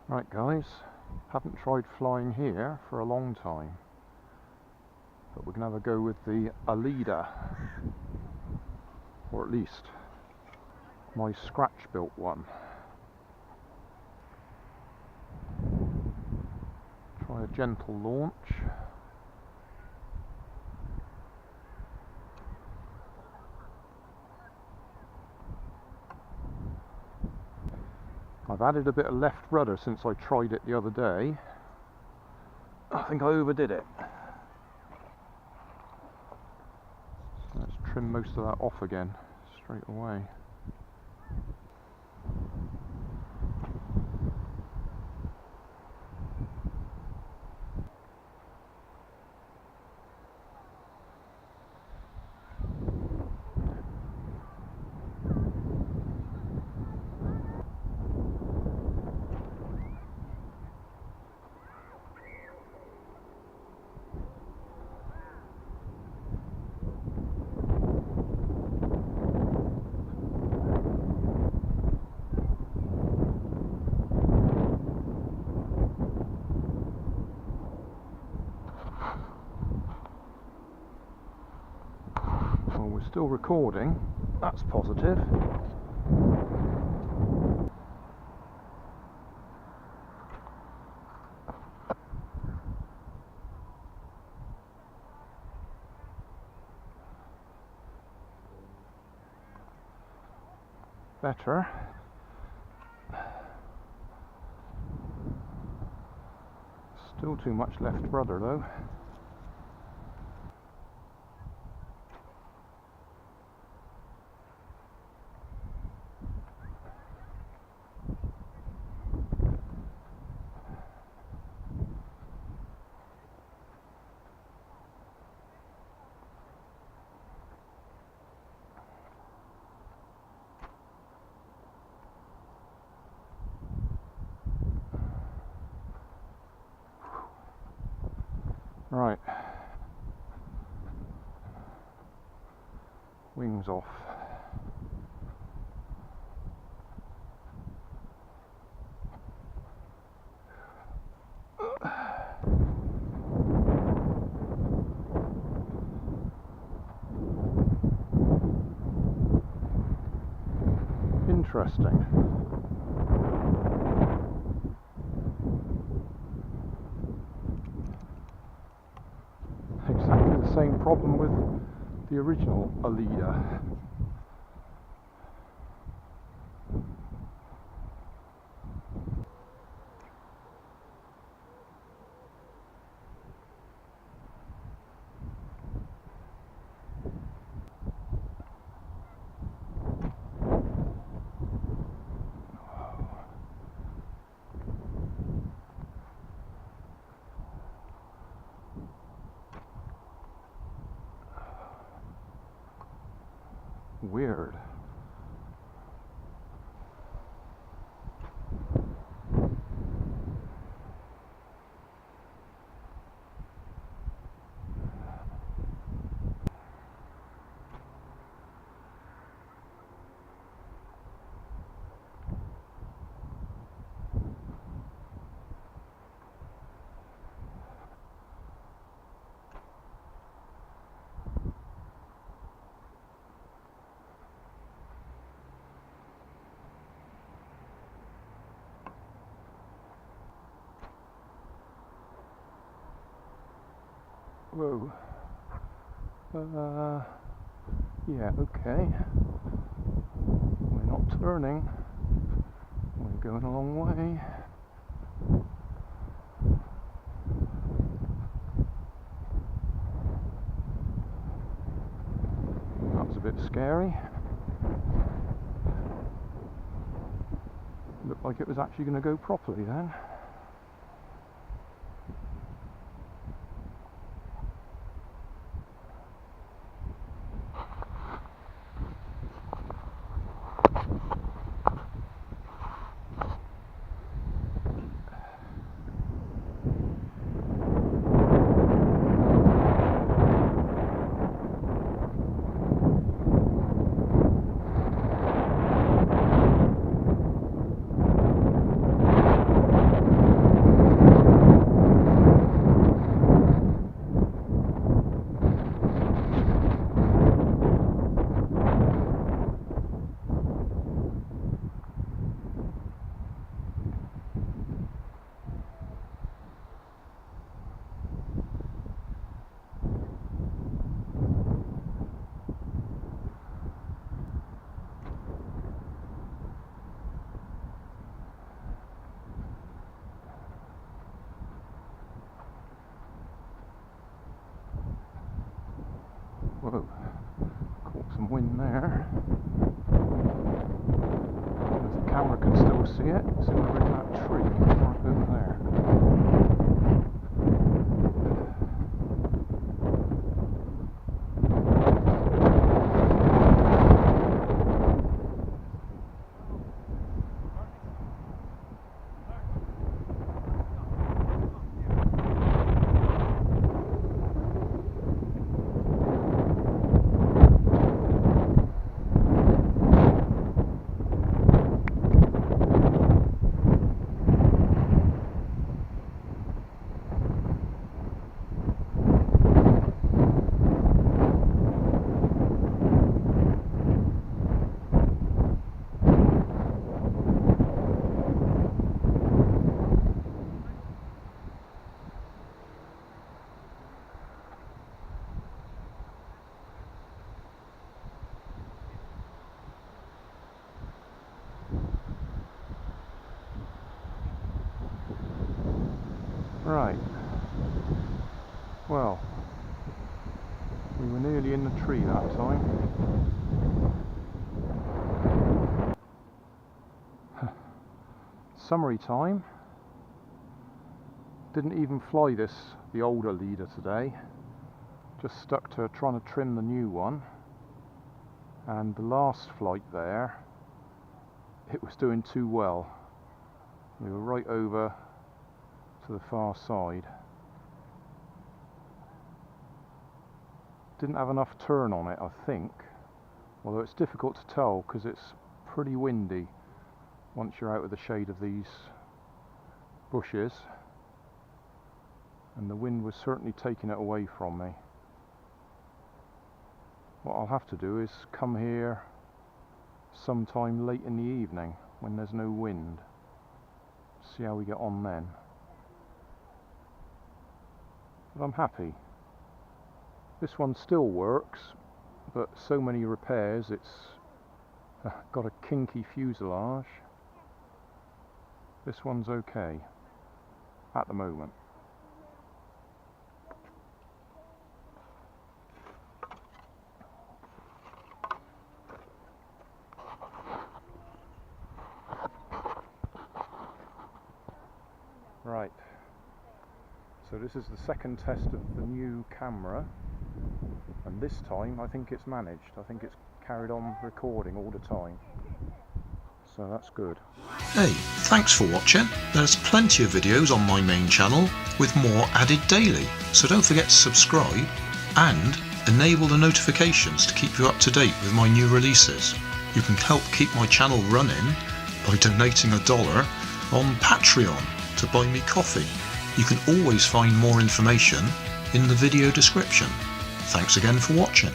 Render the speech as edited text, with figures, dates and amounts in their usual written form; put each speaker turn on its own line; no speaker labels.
Right guys, haven't tried flying here for a long time, but we're going to have a go with the Aleda, or at least my scratch built one. Try a gentle launch. I've added a bit of left rudder since I tried it the other day. I think I overdid it. So let's trim most of that off again straight away. Well, we're still recording, that's positive. Better. Still too much left rudder though. Right, wings off. Interesting. Exactly the same problem with the original Aleda. Weird. Whoa. Yeah, okay. We're not turning. We're going a long way. That was a bit scary. Looked like it was actually going to go properly then. Whoa, caught some wind there. If the camera can still see it, it's over in that tree right over there. Right, well, we were nearly in the tree that time. Summary time. Didn't even fly the old Aleda today, just stuck to trying to trim the new one, and the last flight there, it was doing too well. We were right over to the far side. Didn't have enough turn on it, I think, although it's difficult to tell because it's pretty windy once you're out of the shade of these bushes, and the wind was certainly taking it away from me. What I'll have to do is come here sometime late in the evening when there's no wind, see how we get on then. But I'm happy. This one still works, but so many repairs, it's got a kinky fuselage. This one's okay at the moment. Right. So this is the second test of the new camera, and this time I think it's managed. I think it's carried on recording all the time, so that's good.
Hey, thanks for watching. There's plenty of videos on my main channel with more added daily, so don't forget to subscribe and enable the notifications to keep you up to date with my new releases. You can help keep my channel running by donating $1 on Patreon to buy me coffee. You can always find more information in the video description. Thanks again for watching.